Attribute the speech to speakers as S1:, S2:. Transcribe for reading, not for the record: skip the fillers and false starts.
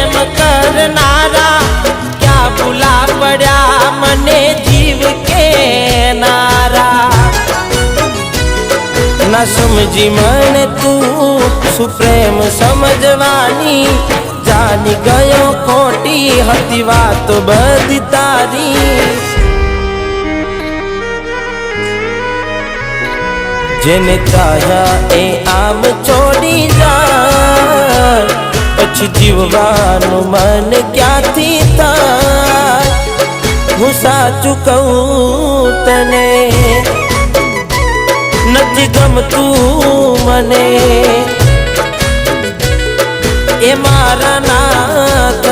S1: प्रेम करनारा क्या भूला पड़ा मने जीव के नारा। न समझी मन तू सुप्रेम समझवानी जानी गयो खोटी हती बात बधी तारी। जेने चाह्या ए आम छोड़ी जा पछी जीववानु मन क्यांथी थाय। हूँ साचुं कहूं तने नथी गमतुं मने ए मारा नाथ